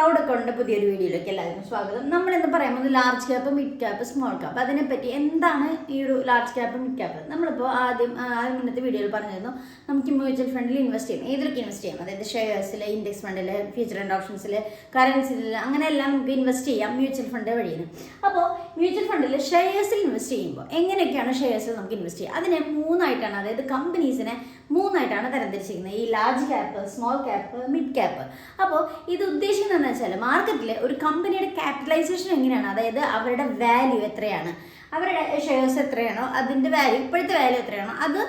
Proud അക്കൗണ്ടിൻ്റെ പുതിയൊരു വീഡിയോയിലേക്ക് എല്ലാവർക്കും സ്വാഗതം. നമ്മളിന്ന് പറയുന്നത് large cap, mid cap, small cap. അതിനെപ്പറ്റി എന്താണ് ഈ ഒരു ലാർജ് ക്യാപ്പ്, മിഡ് ക്യാപ്പ്? നമ്മളിപ്പോൾ ആദ്യം മുന്നത്തെ വീഡിയോയിൽ പറഞ്ഞിരുന്നു നമുക്ക് മ്യൂച്വൽ ഫണ്ടിൽ ഇൻവെസ്റ്റ് ചെയ്യാം. ഏതിലൊക്കെ ഇൻവെസ്റ്റ് ചെയ്യാം? അതായത് ഷെയർസിൽ, ഇൻഡെക്സ് ഫണ്ടിൽ, ഫ്യൂച്ചർ ആൻഡ് ഓപ്ഷൻസിൽ, കറൻസിയിൽ, അങ്ങനെയെല്ലാം നമുക്ക് ഇൻവെസ്റ്റ് ചെയ്യാം മ്യൂച്വൽ ഫണ്ട് വഴിയാണ്. അപ്പോൾ മ്യൂച്വൽ ഫണ്ടിൽ ഷെയർസിൽ ഇൻവെസ്റ്റ് ചെയ്യുമ്പോൾ എങ്ങനെയൊക്കെയാണ് ഷെയർസിൽ നമുക്ക് ഇൻവെസ്റ്റ് ചെയ്യുക? അതിനെ മൂന്നായിട്ടാണ്, അതായത് കമ്പനീസിനെ മൂന്നായിട്ടാണ് തരംതിരിച്ചിരിക്കുന്നത്. ഈ large cap, small cap, mid cap. അപ്പോൾ ഇത് ഉദ്ദേശിക്കുന്നത് എന്താ വെച്ചാൽ മാർക്കറ്റിൽ ഒരു കമ്പനിയുടെ ക്യാപിറ്റലൈസേഷൻ എങ്ങനെയാണ്, അതായത് അവരുടെ വാല്യൂ എത്രയാണ്, അവരുടെ ഷെയർസ് എത്രയാണോ അതിൻ്റെ വാല്യൂ, ഇപ്പോഴത്തെ വാല്യൂ എത്രയാണോ അത്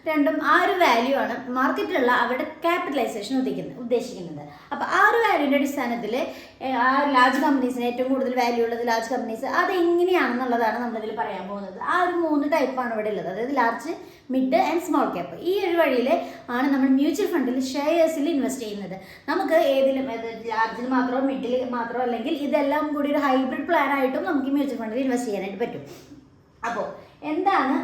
രണ്ടും ആ ഒരു വാല്യൂ ആണ് മാർക്കറ്റിലുള്ള അവരുടെ ക്യാപിറ്റലൈസേഷൻ ഉദ്ദേശിക്കുന്നത്. അപ്പോൾ ആ ഒരു വാല്യൂൻ്റെ അടിസ്ഥാനത്തിൽ ആ ലാർജ് കമ്പനീസിന് ഏറ്റവും കൂടുതൽ വാല്യൂ ഉള്ളത് ലാർജ് കമ്പനീസ് അതെങ്ങനെയാണെന്നുള്ളതാണ് നമ്മളിതിൽ പറയാൻ പോകുന്നത്. ആ ഒരു 3 ടൈപ്പാണ് ഇവിടെ ഉള്ളത്, അതായത് large, mid and small cap. ഈ ഒരു വഴിയിൽ ആണ് നമ്മൾ മ്യൂച്വൽ ഫണ്ടിൽ ഷെയർസിൽ ഇൻവെസ്റ്റ് ചെയ്യുന്നത്. നമുക്ക് ഏതിലും ലാർജിൽ മാത്രമോ മിഡിൽ മാത്രമോ അല്ലെങ്കിൽ ഇതെല്ലാം കൂടി ഒരു ഹൈബ്രിഡ് പ്ലാൻ ആയിട്ടും നമുക്ക് മ്യൂച്വൽ ഫണ്ടിൽ ഇൻവെസ്റ്റ് ചെയ്യാനായിട്ട് പറ്റും. അപ്പോൾ എന്താണ്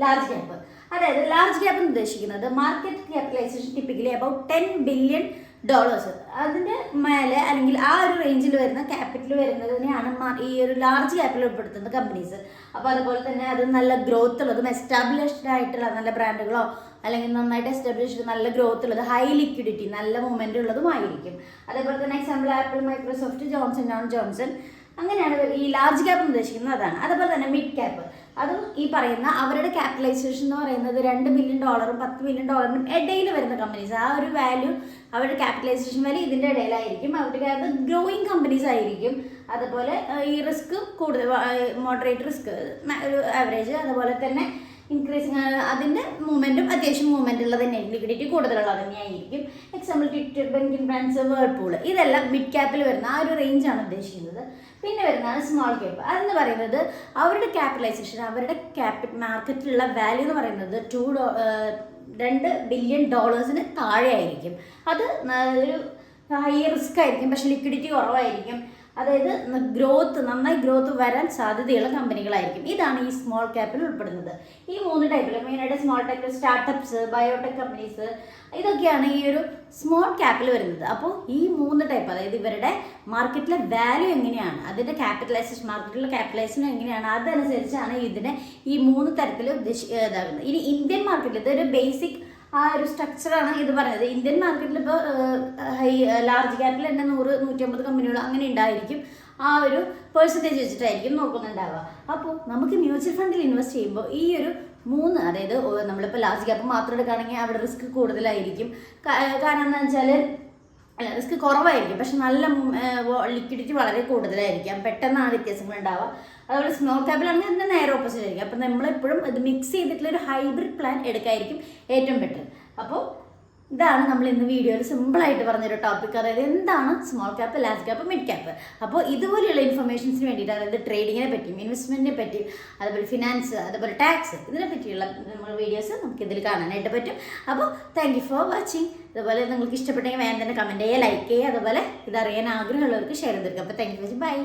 ലാർജ് ക്യാപ്പ്? അതായത് ലാർജ് ക്യാപ്പ് എന്ന് ഉദ്ദേശിക്കുന്നത് market capitalisation typically about $10 billion. അതിൻ്റെ മേലെ അല്ലെങ്കിൽ ആ ഒരു റേഞ്ചിൽ വരുന്ന ക്യാപിറ്റൽ വരുന്നതിനെയാണ് ഈ ഒരു ലാർജ് ക്യാപ്പിൽ ഉൾപ്പെടുത്തുന്ന കമ്പനീസ്. അപ്പോൾ അതുപോലെ തന്നെ അത് നല്ല ഗ്രോത്ത് ഉള്ളതും എസ്റ്റാബ്ലിഷ്ഡ് ആയിട്ടുള്ള നല്ല ബ്രാൻഡുകളോ അല്ലെങ്കിൽ നന്നായിട്ട് എസ്റ്റാബ്ലിഷ്ഡ് നല്ല ഗ്രോത്ത് ഉള്ളത്, ഹൈ ലിക്വിഡിറ്റി, നല്ല മൂവ്മെൻ്റ് ഉള്ളതുമായിരിക്കും. അതേപോലെ തന്നെ example apple, Microsoft, Johnson and Johnson, അങ്ങനെയാണ് ഈ ലാർജ് ക്യാപ്പ് എന്ന് ഉദ്ദേശിക്കുന്നത് അതാണ്. അതുപോലെ തന്നെ മിഡ് ക്യാപ്പ്, അതും ഈ പറയുന്ന അവരുടെ ക്യാപിറ്റലൈസേഷൻ എന്ന് പറയുന്നത് $2 ബില്യൺ, $10 ബില്യൺ ഇടയിൽ വരുന്ന കമ്പനീസ്. ആ ഒരു വാല്യൂ, അവരുടെ ക്യാപിറ്റലൈസേഷൻ വാല്യൂ ഇതിൻ്റെ ഇടയിലായിരിക്കും. അവരുടെ അത് ഗ്രോയിങ് കമ്പനീസ് ആയിരിക്കും. അതുപോലെ ഈ റിസ്ക് കൂടുതൽ, മോഡറേറ്റ് റിസ്ക്, ഒരു ആവറേജ്, അതുപോലെ തന്നെ ഇൻക്രീസിങ്, അതിൻ്റെ മൂവ്മെൻറ്റും അത്യാവശ്യം മൂവ്മെൻ്റ് ഉള്ളത് തന്നെ, ലിക്വിഡിറ്റി കൂടുതലുള്ളത് തന്നെയായിരിക്കും. Example Twitter, Bankim brands, Whirlpool, ഇതെല്ലാം മിഡ് ക്യാപ്പിൽ വരുന്ന ആ ഒരു റേഞ്ചാണ് ഉദ്ദേശിക്കുന്നത്. പിന്നെ വരുന്നതാണ് സ്മോൾ ക്യാപ്പ്. അതെന്ന് പറയുന്നത് അവരുടെ ക്യാപിറ്റലൈസേഷൻ, അവരുടെ മാർക്കറ്റിലുള്ള വാല്യൂ എന്ന് പറയുന്നത് $2 ബില്യൺ താഴെ ആയിരിക്കും. അത് ഒരു ഹൈ റിസ്ക് ആയിരിക്കും, പക്ഷേ ലിക്വിഡിറ്റി കുറവായിരിക്കും. അതായത് നന്നായി ഗ്രോത്ത് വരാൻ സാധ്യതയുള്ള കമ്പനികളായിരിക്കും. ഇതാണ് ഈ സ്മോൾ ക്യാപ്പിൽ ഉൾപ്പെടുന്നത്. ഈ 3 ടൈപ്പിൽ മെയിനായിട്ട് small tech, startups, biotech companies, ഇതൊക്കെയാണ് ഈ ഒരു സ്മോൾ ക്യാപ്പിൽ വരുന്നത്. അപ്പോൾ ഈ 3 ടൈപ്പ്, അതായത് ഇവരുടെ മാർക്കറ്റിലെ വാല്യൂ എങ്ങനെയാണ്, അതിൻ്റെ ക്യാപിറ്റലൈസേഷൻ, മാർക്കറ്റിലെ ക്യാപിറ്റലൈസേഷൻ എങ്ങനെയാണ്, അതനുസരിച്ചാണ് ഇതിനെ ഈ 3 തരത്തിൽ ഇതാകുന്നത്. ഇനി ഇന്ത്യൻ മാർക്കറ്റിൽ ഇതൊരു ബേസിക് ആ ഒരു സ്ട്രക്ചറാണ് ഇത് പറയുന്നത്. ഇന്ത്യൻ മാർക്കറ്റിൽ ഇപ്പോൾ ലാർജ് ക്യാപ്പിൽ തന്നെ 100-150 കമ്പനികൾ അങ്ങനെ ഉണ്ടായിരിക്കും. ആ ഒരു പെർസെൻറ്റേജ് വെച്ചിട്ടായിരിക്കും നോക്കുന്നുണ്ടാവുക. അപ്പോൾ നമുക്ക് മ്യൂച്വൽ ഫണ്ടിൽ ഇൻവെസ്റ്റ് ചെയ്യുമ്പോൾ ഈ ഒരു 3, അതായത് നമ്മളിപ്പോൾ ലാർജ് ക്യാപ്പ് മാത്രം എടുക്കുകയാണെങ്കിൽ അവിടെ റിസ്ക് കൂടുതലായിരിക്കും. കാരണം എന്താണെന്ന് വെച്ചാൽ റിസ്ക് കുറവായിരിക്കും, പക്ഷെ നല്ല ലിക്വിഡിറ്റി വളരെ കൂടുതലായിരിക്കാം, പെട്ടെന്നാണ് വ്യത്യാസങ്ങൾ ഉണ്ടാവുക. അതുപോലെ സ്മോൾ ക്യാപ്പിലാണെങ്കിൽ ഇതിൻ്റെ നേരെ ഓപ്പോസിറ്റ് ആയിരിക്കും. അപ്പോൾ നമ്മളെപ്പോഴും ഇത് മിക്സ് ചെയ്തിട്ടുള്ള ഒരു ഹൈബ്രിഡ് പ്ലാൻ എടുക്കായിരിക്കും ഏറ്റവും ബെറ്റർ. അപ്പോൾ ഇതാണ് നമ്മൾ ഇന്ന് വീഡിയോയിൽ സിമ്പിളായിട്ട് പറഞ്ഞൊരു ടോപ്പിക്, അതായത് എന്താണ് small cap, large cap, mid cap. അപ്പോൾ ഇതുപോലെയുള്ള ഇൻഫർമേഷൻസിന് വേണ്ടിയിട്ട്, അതായത് ട്രേഡിങ്ങിനെ പറ്റിയും ഇൻവെസ്റ്റ്മെൻറ്റിനെ പറ്റിയും അതുപോലെ ഫിനാൻസ്, അതുപോലെ ടാക്സ്, ഇതിനെ പറ്റിയുള്ള നമ്മൾ വീഡിയോസ് നമുക്ക് ഇതിൽ കാണാനായിട്ട് പറ്റും. അപ്പോൾ താങ്ക് യു ഫോർ വാച്ചിങ്. അതുപോലെ നിങ്ങൾക്ക് ഇഷ്ടപ്പെട്ടെങ്കിൽ വേഗം തന്നെ കമൻറ്റ് ചെയ്യുക, ലൈക്ക് ചെയ്യുക, അതുപോലെ ഇതറിയാൻ ആഗ്രഹമുള്ളവർക്ക് ഷെയർ ചെയ്ത് കൊടുക്കുക. അപ്പോൾ താങ്ക് യു, ബൈ.